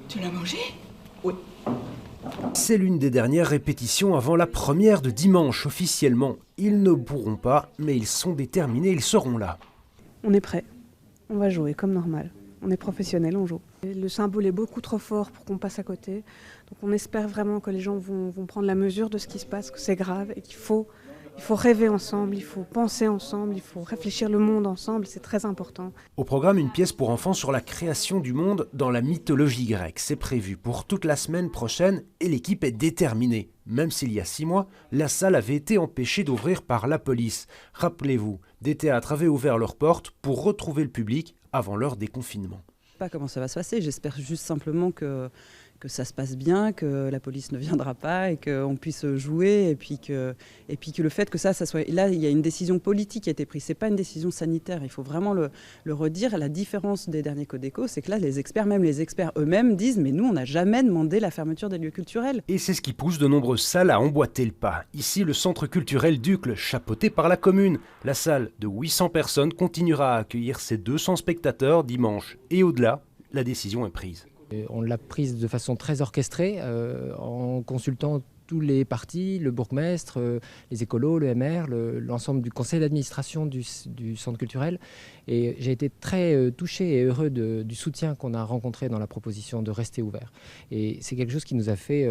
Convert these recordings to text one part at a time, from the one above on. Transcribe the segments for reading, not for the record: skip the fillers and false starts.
Tu l'as mangé? Oui. C'est l'une des dernières répétitions avant la première de dimanche. Officiellement, ils ne pourront pas, mais ils sont déterminés, ils seront là. On est prêt, on va jouer comme normal. On est professionnels, on joue. Et le symbole est beaucoup trop fort pour qu'on passe à côté. Donc on espère vraiment que les gens vont prendre la mesure de ce qui se passe, que c'est grave et qu'il faut rêver ensemble, il faut penser ensemble, il faut réfléchir le monde ensemble, c'est très important. Au programme, une pièce pour enfants sur la création du monde dans la mythologie grecque. C'est prévu pour toute la semaine prochaine et l'équipe est déterminée. Même s'il y a 6 mois, la salle avait été empêchée d'ouvrir par la police. Rappelez-vous, des théâtres avaient ouvert leurs portes pour retrouver le public avant leur déconfinement. Pas comment ça va se passer, j'espère juste simplement que ça se passe bien, que la police ne viendra pas et qu'on puisse jouer et puis que le fait que ça soit... Là, il y a une décision politique qui a été prise, c'est pas une décision sanitaire, il faut vraiment le redire. La différence des derniers Codeco, c'est que là, les experts eux-mêmes disent « mais nous, on n'a jamais demandé la fermeture des lieux culturels ». Et c'est ce qui pousse de nombreuses salles à emboîter le pas. Ici, le centre culturel d'Uccle, chapeauté par la commune. La salle de 800 personnes continuera à accueillir ses 200 spectateurs dimanche. Et au-delà, la décision est prise. On l'a prise de façon très orchestrée, en consultant tous les partis, le bourgmestre, les écolos, le MR, l'ensemble du conseil d'administration du centre culturel. Et j'ai été très touché et heureux du soutien qu'on a rencontré dans la proposition de rester ouvert. Et c'est quelque chose qui nous a fait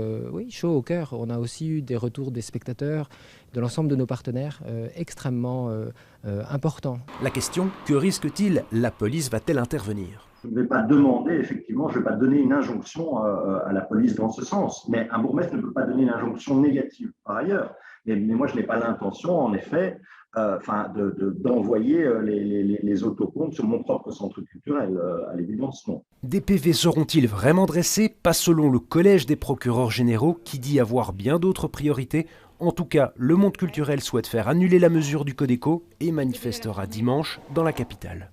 chaud au cœur. On a aussi eu des retours des spectateurs, de l'ensemble de nos partenaires, extrêmement importants. La question, que risque-t-il? La police va-t-elle intervenir? Je ne vais pas demander, effectivement, je ne vais pas donner une injonction à la police dans ce sens. Mais un bourgmestre ne peut pas donner une injonction négative par ailleurs. Mais moi, je n'ai pas l'intention, en effet, d'envoyer les autocomptes sur mon propre centre culturel, à l'évidence, non. Des PV seront-ils vraiment dressés? Pas selon le collège des procureurs généraux qui dit avoir bien d'autres priorités. En tout cas, le monde culturel souhaite faire annuler la mesure du Codeco et manifestera dimanche dans la capitale.